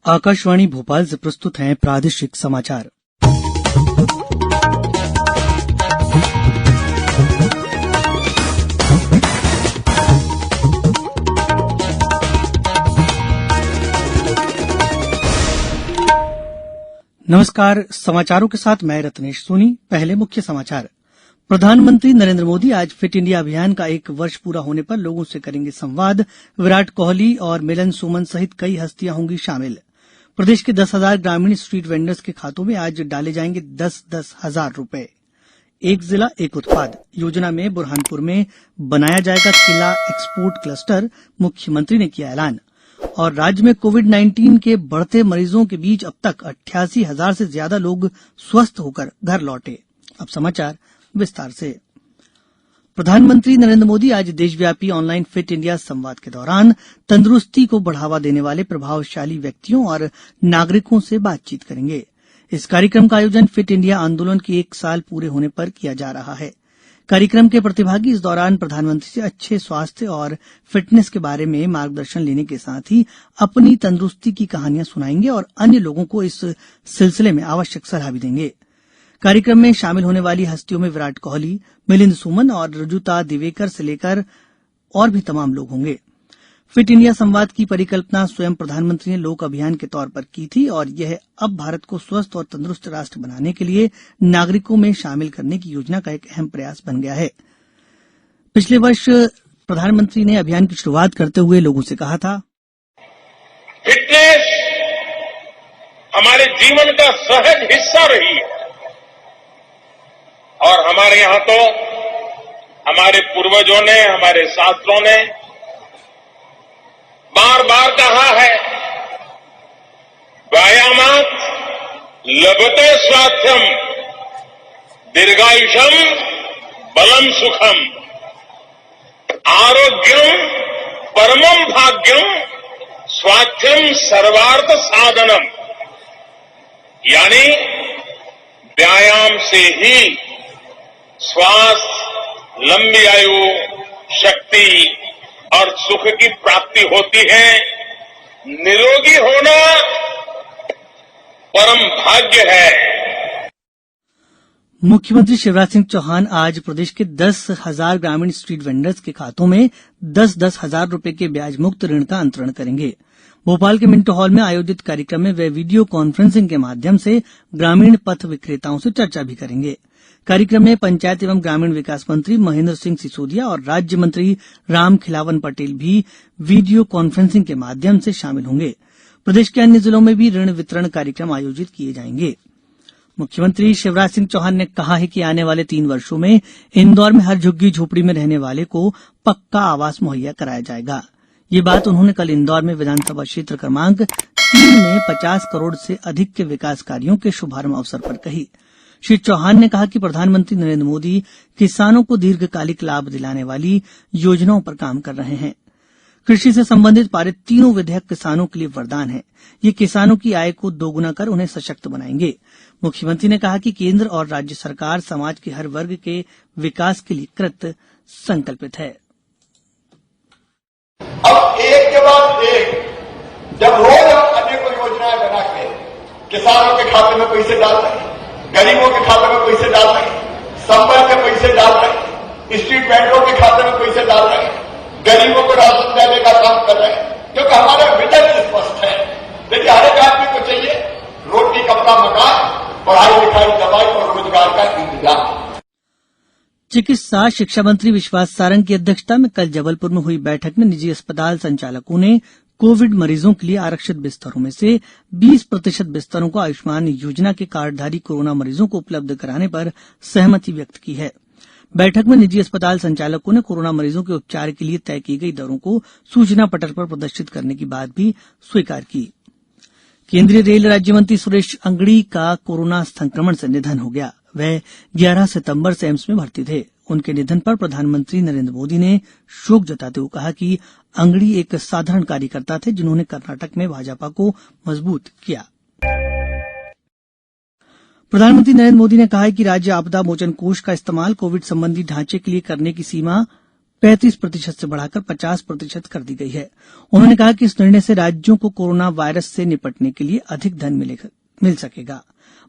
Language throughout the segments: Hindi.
आकाशवाणी भोपाल से प्रस्तुत हैं प्रादेशिक समाचार। नमस्कार, समाचारों के साथ मैं रत्नेश सोनी। पहले मुख्य समाचार। प्रधानमंत्री नरेंद्र मोदी आज फिट इंडिया अभियान का 1 वर्ष पूरा होने पर लोगों से करेंगे संवाद। विराट कोहली और मिलन सुमन सहित कई हस्तियां होंगी शामिल। प्रदेश के 10,000 ग्रामीण स्ट्रीट वेंडर्स के खातों में आज डाले जाएंगे 10-10 हजार रुपए। एक जिला एक उत्पाद योजना में बुरहानपुर में बनाया जाएगा किला एक्सपोर्ट क्लस्टर, मुख्यमंत्री ने किया ऐलान। और राज्य में कोविड-19 के बढ़ते मरीजों के बीच अब तक 88,000 से ज्यादा लोग स्वस्थ होकर घर लौटे। अब समाचार विस्तार से। प्रधानमंत्री नरेंद्र मोदी आज देशव्यापी ऑनलाइन फिट इंडिया संवाद के दौरान तंदुरुस्ती को बढ़ावा देने वाले प्रभावशाली व्यक्तियों और नागरिकों से बातचीत करेंगे। इस कार्यक्रम का आयोजन फिट इंडिया आंदोलन के 1 साल पूरे होने पर किया जा रहा है। कार्यक्रम के प्रतिभागी इस दौरान प्रधानमंत्री से अच्छे स्वास्थ्य और फिटनेस के बारे में मार्गदर्शन लेने के साथ ही अपनी तंदुरुस्ती की कहानियां सुनाएंगे और अन्य लोगों को इस सिलसिले में आवश्यक सलाह भी देंगे। कार्यक्रम में शामिल होने वाली हस्तियों में विराट कोहली, मिलिंद सुमन और ऋजुता दिवेकर से लेकर और भी तमाम लोग होंगे। फिट इंडिया संवाद की परिकल्पना स्वयं प्रधानमंत्री ने लोक अभियान के तौर पर की थी और यह अब भारत को स्वस्थ और तंदुरुस्त राष्ट्र बनाने के लिए नागरिकों में शामिल करने की योजना का एक अहम प्रयास बन गया है। पिछले वर्ष प्रधानमंत्री ने अभियान की शुरुआत करते हुए लोगों से कहा था, फिटनेस हमारे जीवन का सहज हिस्सा रही है और हमारे यहां तो हमारे पूर्वजों ने, हमारे शास्त्रों ने बार बार कहा है, व्यायामात् लभते स्वास्थ्यम दीर्घायुषम बलम सुखम आरोग्यम परमम भाग्यम स्वास्थ्यम सर्वार्थ साधनम। यानी व्यायाम से ही स्वास्थ्य, लंबी आयु, शक्ति और सुख की प्राप्ति होती है। निरोगी होना परम भाग्य है। मुख्यमंत्री शिवराज सिंह चौहान आज प्रदेश के 10,000 ग्रामीण स्ट्रीट वेंडर्स के खातों में 10-10 हजार रुपए के ब्याज मुक्त ऋण का अंतरण करेंगे। भोपाल के मिंटो हॉल में आयोजित कार्यक्रम में वे वीडियो कॉन्फ्रेंसिंग के माध्यम से ग्रामीण पथ विक्रेताओं से चर्चा भी करेंगे। कार्यक्रम में पंचायत एवं ग्रामीण विकास मंत्री महेंद्र सिंह सिसोदिया और राज्य मंत्री रामखिलावन पटेल भी वीडियो कॉन्फ्रेंसिंग के माध्यम से शामिल होंगे। प्रदेश के अन्य जिलों में भी ऋण वितरण कार्यक्रम आयोजित किए जाएंगे। मुख्यमंत्री शिवराज सिंह चौहान ने कहा है कि आने वाले 3 वर्षों में इंदौर में हर झुग्गी झोपड़ी में रहने वाले को पक्का आवास मुहैया कराया जाएगा। ये बात उन्होंने कल इंदौर में विधानसभा क्षेत्र क्रमांक 3 में 50 करोड़ से अधिक के विकास कार्यों के शुभारंभ अवसर पर कही। श्री चौहान ने कहा कि प्रधानमंत्री नरेंद्र मोदी किसानों को दीर्घकालिक लाभ दिलाने वाली योजनाओं पर काम कर रहे हैं। कृषि से संबंधित पारित तीनों विधेयक किसानों के लिए वरदान है। ये किसानों की आय को दोगुना कर उन्हें सशक्त बनाएंगे। मुख्यमंत्री ने कहा कि केंद्र और राज्य सरकार समाज के हर वर्ग के विकास के लिए कृत संकल्पित है। अब एक के बाद एक जब रोज हम अनेकों योजनाएं बना के किसानों के खाते में पैसे डाल रहे हैं, गरीबों के खाते में पैसे डाल रहे हैं, संबल के पैसे डाल रहे हैं, स्ट्रीट वेंडरों के खाते में पैसे डाल रहे हैं, गरीबों को राशन देने का काम कर रहे हैं, क्योंकि हमारा विजन स्पष्ट है। देखिए, हर एक आदमी को चाहिए रोटी, कपड़ा, मकान, पढ़ाई लिखाई, दवाई और रोजगार का इंतजाम। चिकित्सा शिक्षा मंत्री विश्वास सारंग की अध्यक्षता में कल जबलपुर में हुई बैठक में निजी अस्पताल संचालकों ने कोविड मरीजों के लिए आरक्षित बिस्तरों में से 20% बिस्तरों को आयुष्मान योजना के कार्डधारी कोरोना मरीजों को उपलब्ध कराने पर सहमति व्यक्त की है। बैठक में निजी अस्पताल संचालकों ने कोरोना मरीजों के उपचार के लिए तय की गई दरों को सूचना पटल पर प्रदर्शित करने की बात भी स्वीकार की। केंद्रीय रेल राज्य मंत्री सुरेश अंगड़ी का कोरोना संक्रमण से निधन हो गया। वह 11 सितंबर से एम्स में भर्ती थे। उनके निधन पर प्रधानमंत्री नरेंद्र मोदी ने शोक जताते हुए कहा कि अंगड़ी एक साधारण कार्यकर्ता थे जिन्होंने कर्नाटक में भाजपा को मजबूत किया। प्रधानमंत्री नरेंद्र मोदी ने कहा है कि राज्य आपदा मोचन कोष का इस्तेमाल कोविड संबंधी ढांचे के लिए करने की सीमा 35% से बढ़ाकर 50% कर दी गई है। उन्होंने कहा कि इस निर्णय से राज्यों को कोरोना वायरस से निपटने के लिए अधिक धन मिल सकेगा।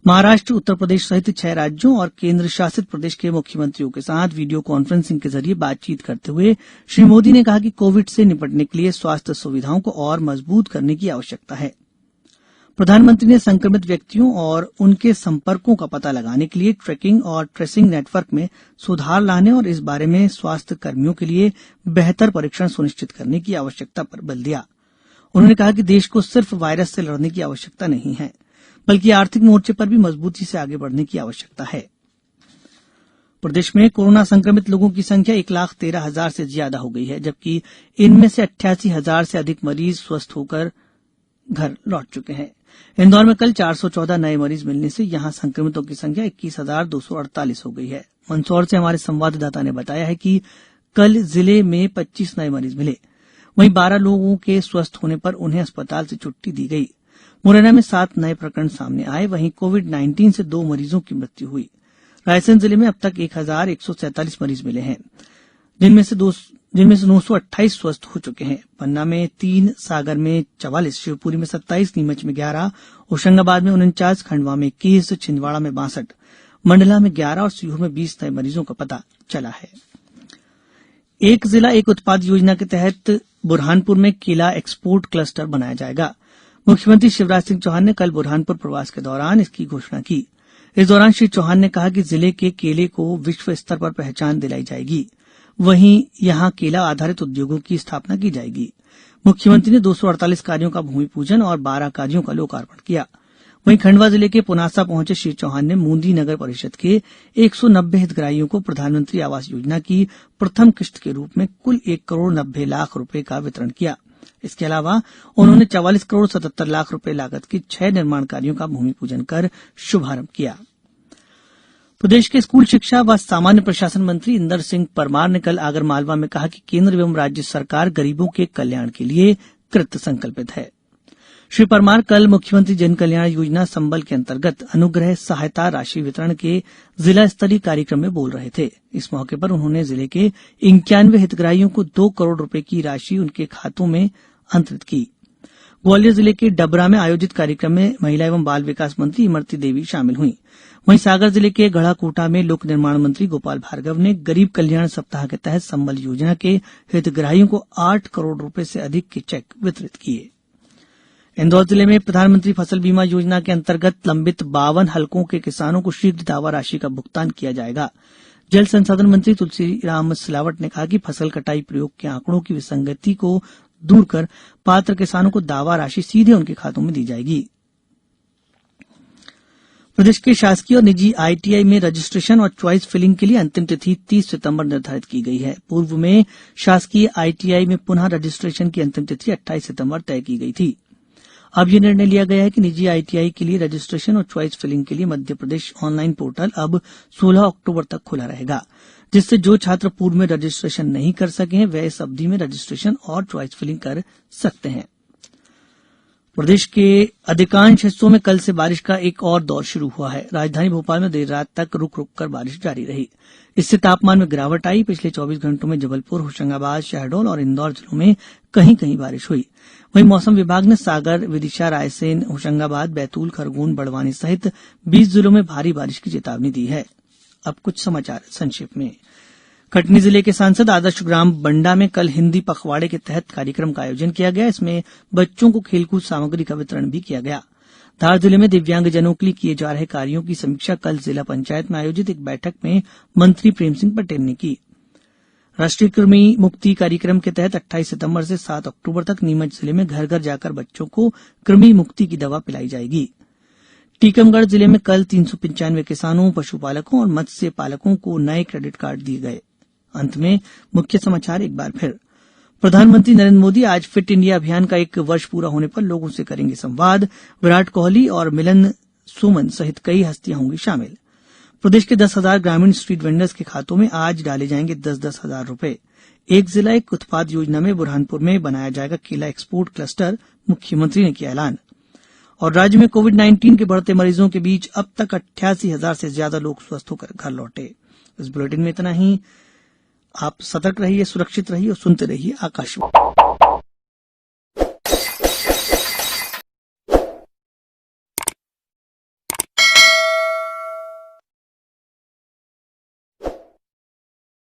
महाराष्ट्र, उत्तर प्रदेश सहित 6 राज्यों और केंद्र शासित प्रदेश के मुख्यमंत्रियों के साथ वीडियो कॉन्फ्रेंसिंग के जरिए बातचीत करते हुए श्री मोदी ने कहा कि कोविड से निपटने के लिए स्वास्थ्य सुविधाओं को और मजबूत करने की आवश्यकता है। प्रधानमंत्री ने संक्रमित व्यक्तियों और उनके संपर्कों का पता लगाने के लिए ट्रैकिंग और ट्रेसिंग नेटवर्क में सुधार लाने और इस बारे में स्वास्थ्य कर्मियों के लिए बेहतर परीक्षण सुनिश्चित करने की आवश्यकता पर बल दिया। उन्होंने कहा कि देश को सिर्फ वायरस से लड़ने की आवश्यकता नहीं है, बल्कि आर्थिक मोर्चे पर भी मजबूती से आगे बढ़ने की आवश्यकता है। प्रदेश में कोरोना संक्रमित लोगों की संख्या 1,13,000 से ज्यादा हो गई है, जबकि इनमें से 88,000 से अधिक मरीज स्वस्थ होकर घर लौट चुके हैं। इंदौर में कल 414 नए मरीज मिलने से यहां संक्रमितों की संख्या 21,248 हो गई है। मंदसौर से हमारे संवाददाता ने बताया है कि कल जिले में 25 नए मरीज मिले। वहीं 12 लोगों के स्वस्थ होने पर उन्हें अस्पताल से छुट्टी दी गई। मुरैना में 7 नए प्रकरण सामने आए। वहीं कोविड-19 से 2 मरीजों की मृत्यु हुई। रायसेन जिले में अब तक 1,147 मरीज मिले हैं, जिनमें से 928 स्वस्थ हो चुके हैं। पन्ना में 3, सागर में 44, शिवपुरी में 27, नीमच में 11, होशंगाबाद में 49, खंडवा में 21, छिंदवाड़ा में 62, मंडला में 11 और सीहोर में 20 नए मरीजों का पता चला है। एक जिला एक उत्पाद योजना के तहत बुरहानपुर में केला एक्सपोर्ट क्लस्टर बनाया जाएगा। मुख्यमंत्री शिवराज सिंह चौहान ने कल बुरहानपुर प्रवास के दौरान इसकी घोषणा की। इस दौरान श्री चौहान ने कहा कि जिले के केले को विश्व स्तर पर पहचान दिलाई जाएगी। वहीं यहां केला आधारित उद्योगों की स्थापना की जाएगी। मुख्यमंत्री ने 248 कार्यों का भूमि पूजन और 12 कार्यों का लोकार्पण किया। वहीं खंडवा जिले के पुनासा पहुंचे श्री चौहान ने मूंदी नगर परिषद के 190 हितग्राहियों को प्रधानमंत्री आवास योजना की प्रथम किश्त के रूप में कुल 1,90,00,000 रुपए का वितरण किया। इसके अलावा उन्होंने 44,77,00,000 रुपए लागत के 6 निर्माण कार्यों का भूमि पूजन कर शुभारंभ किया। प्रदेश के स्कूल शिक्षा व सामान्य प्रशासन मंत्री इंदर सिंह परमार ने कल आगरमालवा में कहा कि केंद्र एवं राज्य सरकार गरीबों के कल्याण के लिए कृत संकल्पित है। श्री परमार कल मुख्यमंत्री जन कल्याण योजना संबल के अंतर्गत अनुग्रह सहायता राशि वितरण के जिला स्तरीय कार्यक्रम में बोल रहे थे। इस मौके पर उन्होंने जिले के 91 हितग्राहियों को 2 करोड़ रुपए की राशि उनके खातों में अंतरित की। ग्वालियर जिले के डबरा में आयोजित कार्यक्रम में महिला एवं बाल विकास मंत्री इमरती देवी शामिल हुई। वहीं सागर जिले के गढ़ाकोटा में लोक निर्माण मंत्री गोपाल भार्गव ने गरीब कल्याण सप्ताह के तहत संबल योजना के हितग्राहियों को 8 करोड़ रुपए से अधिक के चेक वितरित किए। इंदौर जिले में प्रधानमंत्री फसल बीमा योजना के अंतर्गत लंबित 52 हलकों के किसानों को शीघ्र दावा राशि का भुगतान किया जाएगा। जल संसाधन मंत्री तुलसीराम सिलावट ने कहा कि फसल कटाई प्रयोग के आंकड़ों की विसंगति को दूर कर पात्र किसानों को दावा राशि सीधे उनके खातों में दी जाएगी। प्रदेश के शासकीय और निजी आईटीआई में रजिस्ट्रेशन और च्वाइस फिलिंग के लिए अंतिम तिथि 30 सितंबर निर्धारित की गई है। पूर्व में शासकीय आईटीआई में पुनः रजिस्ट्रेशन की अंतिम तिथि 28 सितंबर तय की गई थी। अब यह निर्णय लिया गया है कि निजी आईटीआई के लिए रजिस्ट्रेशन और च्वाइस फिलिंग के लिए मध्य प्रदेश ऑनलाइन पोर्टल अब 16 अक्टूबर तक खुला रहेगा, जिससे जो छात्र पूर्व में रजिस्ट्रेशन नहीं कर सके हैं वे इस अवधि में रजिस्ट्रेशन और च्वाइस फिलिंग कर सकते हैं। प्रदेश के अधिकांश हिस्सों में कल से बारिश का एक और दौर शुरू हुआ है। राजधानी भोपाल में देर रात तक रुक रुक कर बारिश जारी रही। इससे तापमान में गिरावट आई। पिछले 24 घंटों में जबलपुर, होशंगाबाद, शहडोल और इंदौर जिलों में कहीं कहीं बारिश हुई। वहीं मौसम विभाग ने सागर, विदिशा, रायसेन, होशंगाबाद, बैतूल, खरगोन, बड़वानी सहित 20 जिलों में भारी बारिश की चेतावनी दी है। अब कुछ समाचार संक्षेप में। कटनी जिले के सांसद आदर्श ग्राम बंडा में कल हिन्दी पखवाड़े के तहत कार्यक्रम का आयोजन किया गया। इसमें बच्चों को खेलकूद सामग्री का वितरण भी किया गया। धार जिले में दिव्यांगजनों के लिए किए जा रहे कार्यों की समीक्षा कल जिला पंचायत में आयोजित एक बैठक में मंत्री प्रेम सिंह पटेल ने की। राष्ट्रीय कृमि मुक्ति कार्यक्रम के तहत 28 सितंबर से 7 अक्टूबर तक नीमच जिले में घर घर जाकर बच्चों को कृमि मुक्ति की दवा पिलाई जाएगी। टीकमगढ़ जिले में कल 395 किसानों, पशुपालकों और मत्स्य पालकों को नए क्रेडिट कार्ड दिए गए। अंत में मुख्य समाचार एक बार फिर। प्रधानमंत्री नरेंद्र मोदी आज फिट इंडिया अभियान का 1 वर्ष पूरा होने पर लोगों से करेंगे संवाद। विराट कोहली और मिलन सुमन सहित कई हस्तियां होंगी शामिल। प्रदेश के 10,000 ग्रामीण स्ट्रीट वेंडर्स के खातों में आज डाले जाएंगे 10-10 हजार रुपए। एक जिला एक उत्पाद योजना में बुरहानपुर में बनाया जाएगा केला एक्सपोर्ट क्लस्टर, मुख्यमंत्री ने किया ऐलान। और राज्य में कोविड-19 के बढ़ते मरीजों के बीच अब तक 88,000 से ज्यादा लोग स्वस्थ होकर घर लौटे। इस बुलेटिन में इतना ही। आप सतर्क रहिए, सुरक्षित रहिए और सुनते रहिए आकाशवाणी।